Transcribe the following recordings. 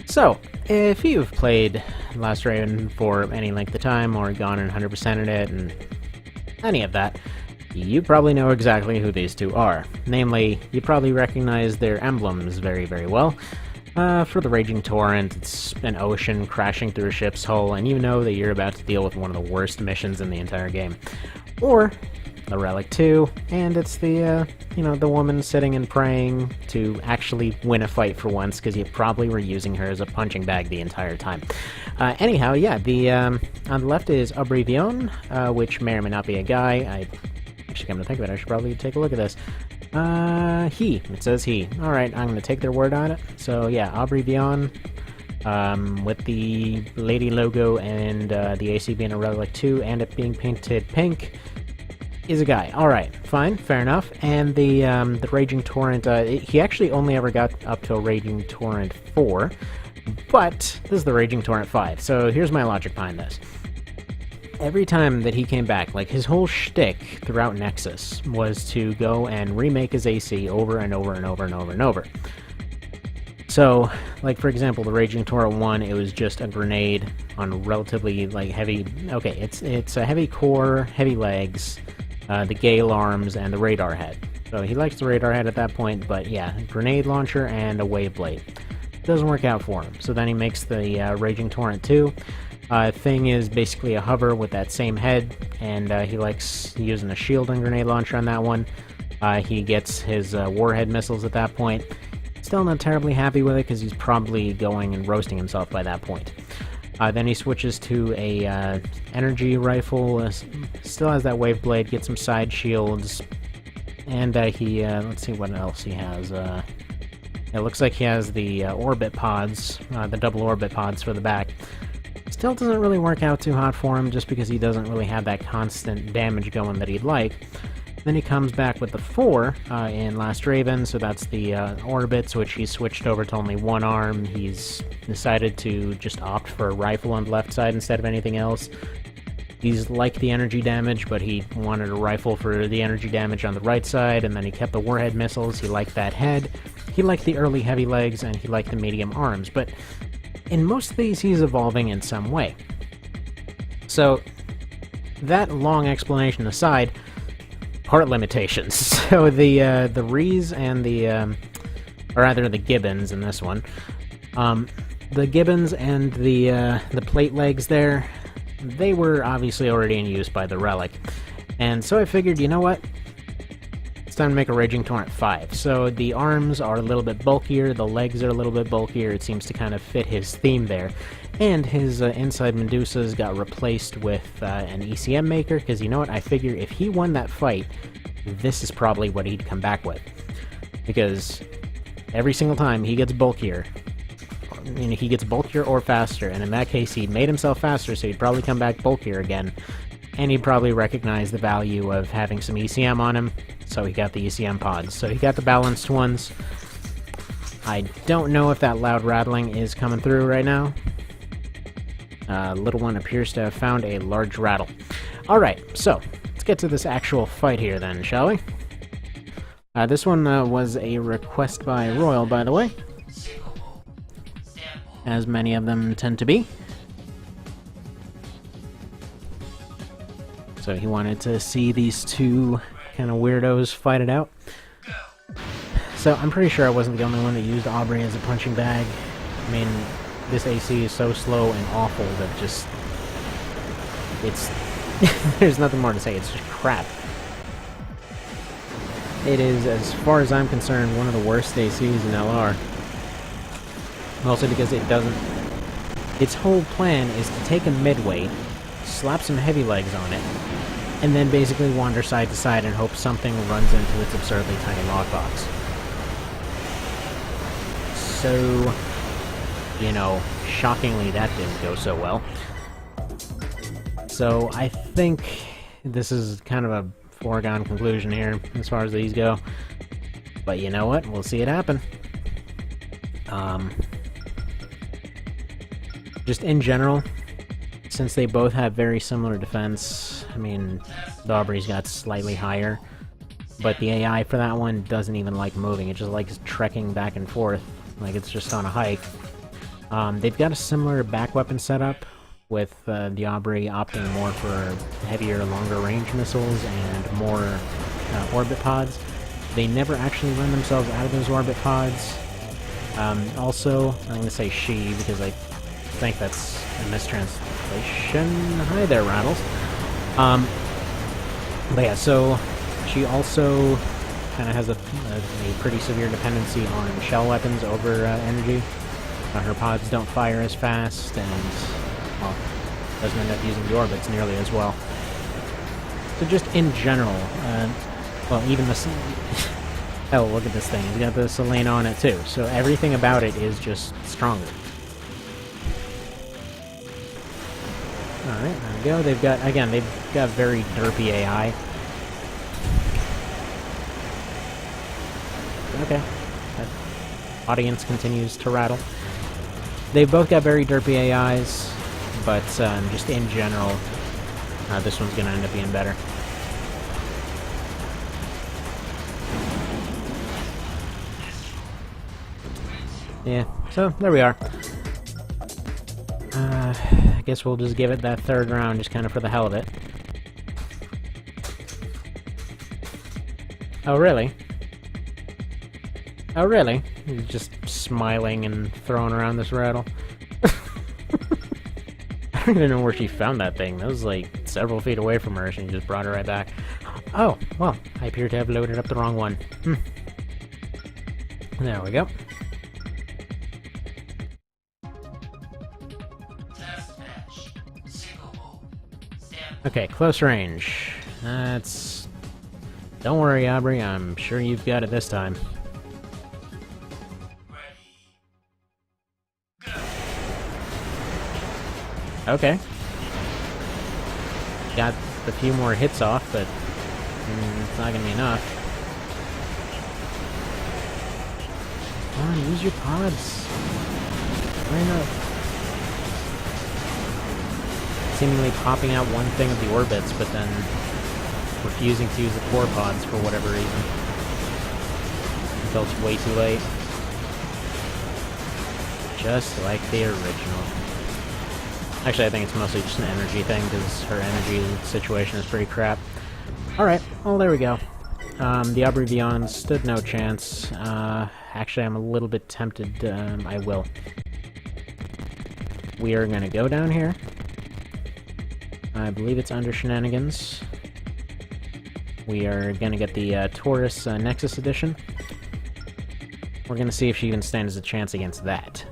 So, if you've played Last Raven for any length of time, or gone and 100%ed it, and any of that, you probably know exactly who these two are. Namely, you probably recognize their emblems very, very well. For the Raging Torrent, it's an ocean crashing through a ship's hull, and you know that you're about to deal with one of the worst missions in the entire game. Or the Relic 2, and it's the, the woman sitting and praying to actually win a fight for once, because you probably were using her as a punching bag the entire time. Anyhow, yeah, on the left is Aubrey Vion, which may or may not be a guy. Actually, come to think of it, I should probably take a look at this. He. It says he. Alright, I'm going to take their word on it. So, yeah, Aubrey Vion, with the lady logo and the AC being a Relic 2 and it being painted pink, is a guy. Alright, fine, fair enough. And the Raging Torrent, he actually only ever got up to Raging Torrent 4, but this is the Raging Torrent 5. So here's my logic behind this. Every time that he came back, like, his whole shtick throughout Nexus was to go and remake his AC over and over and over and over and over. So, like, for example, the Raging Torrent 1, it was just a grenade on relatively, like, heavy... Okay, it's a heavy core, heavy legs, the Gale arms, and the radar head. So he likes the radar head at that point, but yeah, grenade launcher and a wave blade. Doesn't work out for him. So then he makes the Raging Torrent 2. Thing is basically a hover with that same head, and he likes using a shield and grenade launcher on that one. He gets his warhead missiles at that point. Still not terribly happy with it, because he's probably going and roasting himself by that point. Then he switches to a energy rifle, still has that wave blade, gets some side shields, and he, let's see what else he has. It looks like he has the orbit pods, the double orbit pods for the back. Still doesn't really work out too hot for him, just because he doesn't really have that constant damage going that he'd like. Then he comes back with the 4 in Last Raven, so that's the orbits, which he's switched over to only one arm. He's decided to just opt for a rifle on the left side instead of anything else. He's liked the energy damage, but he wanted a rifle for the energy damage on the right side, and then he kept the warhead missiles. He liked that head. He liked the early heavy legs, and he liked the medium arms, but in most of these, he's evolving in some way. So, that long explanation aside, part limitations. So the Rees and the, or rather the Gibbons in this one, the Gibbons and the plate legs there, they were obviously already in use by the Relic. And so I figured, you know what? It's time to make a Raging Torrent 5. So the arms are a little bit bulkier, the legs are a little bit bulkier, it seems to kind of fit his theme there. And his inside Medusas got replaced with an ECM maker, because you know what, I figure if he won that fight, this is probably what he'd come back with. Because every single time he gets bulkier, he gets bulkier or faster, and in that case he made himself faster, so he'd probably come back bulkier again. And he'd probably recognize the value of having some ECM on him, so he got the ECM pods. So he got the balanced ones. I don't know if that loud rattling is coming through right now. Little one appears to have found a large rattle. Alright, so let's get to this actual fight here then, shall we? This one was a request by Royal, by the way. As many of them tend to be. So he wanted to see these two kind of weirdos fight it out. So I'm pretty sure I wasn't the only one that used Aubrey as a punching bag. I mean, this AC is so slow and awful that just... it's... there's nothing more to say, it's just crap. It is, as far as I'm concerned, one of the worst ACs in LR. Also because it doesn't... its whole plan is to take a midweight, slap some heavy legs on it, and then basically wander side to side and hope something runs into its absurdly tiny lockbox. So, you know, shockingly that didn't go so well. So I think this is kind of a foregone conclusion here, as far as these go. But you know what? We'll see it happen. Just in general, since they both have very similar defense, I mean, the Aubrey's got slightly higher, but the AI for that one doesn't even like moving, it just likes trekking back and forth, like it's just on a hike. They've got a similar back weapon setup, with the Aubrey opting more for heavier, longer range missiles and more orbit pods. They never actually run themselves out of those orbit pods. Also, I'm going to say she, because I think that's a mistranslation. Hi there, Rattles. But yeah, so she also kind of has a pretty severe dependency on shell weapons over energy. Her pods don't fire as fast, and, well, doesn't end up using the orbits nearly as well. So just in general, well, even the... Hell, look at this thing. It's got the Selena on it, too. So everything about it is just stronger. Alright, there we go. They've got, again, they've got very derpy AI. Okay. That audience continues to rattle. They've both got very derpy AIs, but just in general, this one's going to end up being better. Yeah, so there we are. I guess we'll just give it that third round, just kind of for the hell of it. Oh, really? Oh, really? He's just smiling and throwing around this rattle. I don't even know where she found that thing. That was like several feet away from her, and she just brought it right back. Oh, well, I appear to have loaded up the wrong one. There we go. Okay, close range. That's... Don't worry, Aubrey, I'm sure you've got it this time. Okay. Got a few more hits off, but it's not gonna be enough. Come on, use your pods. Why not? Seemingly popping out one thing of the orbits, but then refusing to use the core pods for whatever reason. Until it's way too late. Just like the original. Actually, I think it's mostly just an energy thing, because her energy situation is pretty crap. Alright, well there we go. The Aubrey Vion stood no chance. Actually, I'm a little bit tempted. I will. We are gonna go down here. I believe it's under Shenanigans. We are gonna get the Taurus Nexus Edition. We're gonna see if she even stands a chance against that.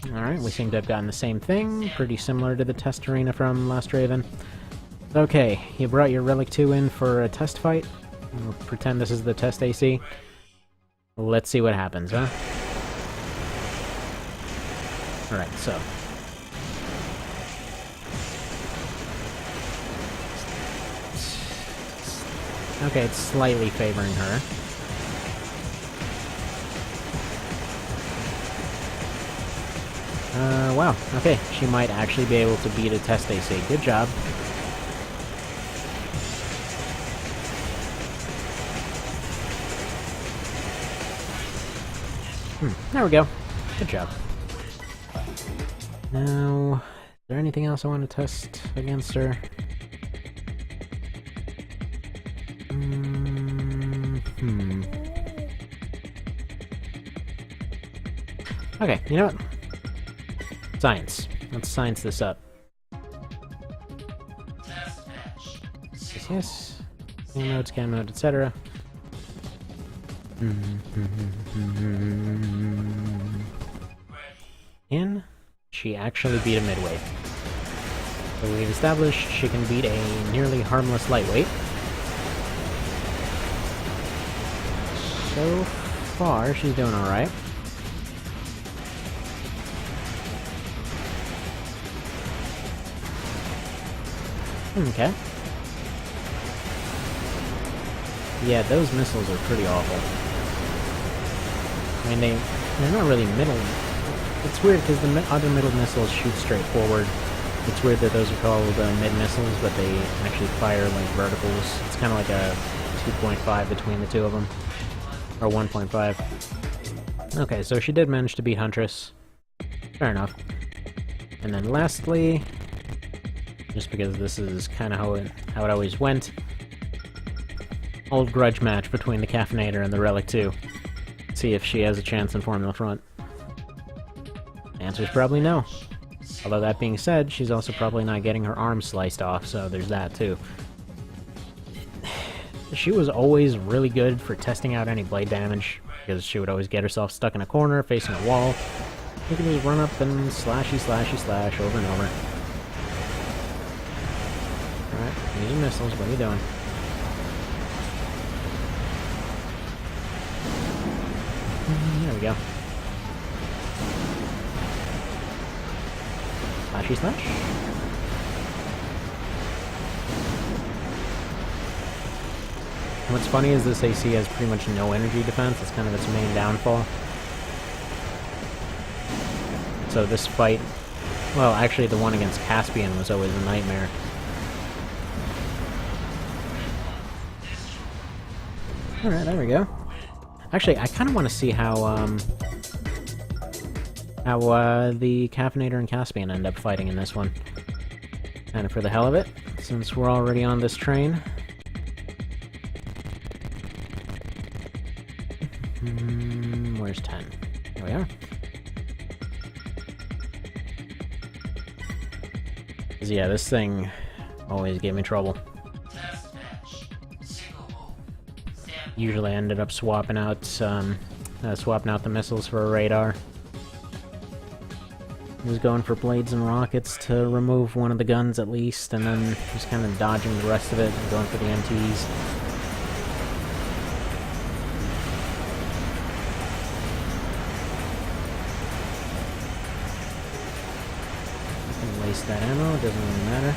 Alright, we seem to have gotten the same thing, pretty similar to the test arena from Last Raven. Okay, you brought your Relic 2 in for a test fight. We'll pretend this is the test AC. Let's see what happens, huh? Alright, so... Okay, it's slightly favoring her. Wow. Okay, she might actually be able to beat a test AC. Good job. There we go. Good job. Now, is there anything else I want to test against her? Okay, you know what? Science. Let's science this up. Yes. Scan mode, etc. Can she actually beat a midweight? So we've established she can beat a nearly harmless lightweight. So far, she's doing alright. Okay. Yeah, those missiles are pretty awful. I mean, they're not really middle. It's weird because the other middle missiles shoot straight forward. It's weird that those are called mid missiles, but they actually fire like verticals. It's kind of like a 2.5 between the two of them, or 1.5. Okay, so she did manage to beat Huntress. Fair enough. And then lastly, just because this is kind of how it always went, old grudge match between the Caffeinator and the Relic 2. See if she has a chance in Formula Front. The answer's probably no. Although that being said, she's also probably not getting her arm sliced off, so there's that too. She was always really good for testing out any blade damage, because she would always get herself stuck in a corner, facing a wall. You can just run up and slashy, slashy, slash over and over. Alright, using missiles, what are you doing? There we go. Slashy slash. What's funny is this AC has pretty much no energy defense. It's kind of its main downfall. So this fight... Well, actually the one against Caspian was always a nightmare. Alright, there we go. Actually, I kind of want to see how the Caffeinator and Caspian end up fighting in this one. Kind of for the hell of it, since we're already on this train. Where's 10? Here we are. Yeah, this thing always gave me trouble. Usually I ended up swapping out the missiles for a radar. Was going for blades and rockets to remove one of the guns at least, and then just kind of dodging the rest of it and going for the MTs. Waste that ammo, it doesn't really matter.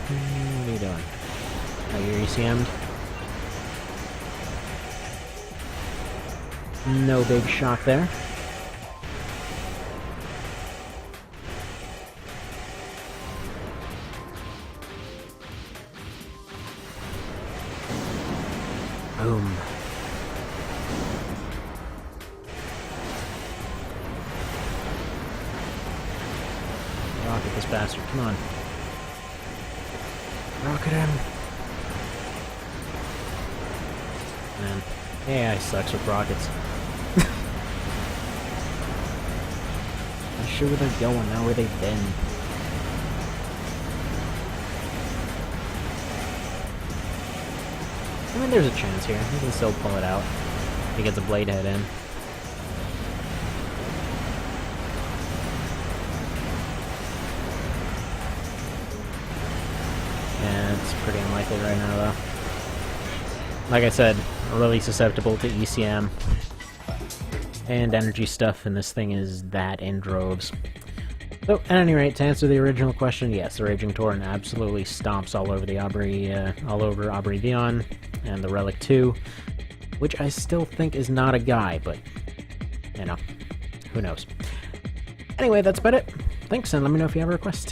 What are you doing? Oh, you're ECM'd? No big shock there. Boom. Rocket this bastard, come on. Rocket him! Man, AI sucks with rockets. Not sure where they're going, not where they've been. I mean, there's a chance here. He can still pull it out. He gets a blade head in. It's pretty unlikely right now, though. Like I said, really susceptible to ECM and energy stuff, and this thing is that in droves. So, at any rate, to answer the original question, yes, the Raging Torrent absolutely stomps all over the Aubrey, Aubrey Vion and the Relic 2, which I still think is not a guy, but, you know, who knows. Anyway, that's about it. Thanks, and let me know if you have a request.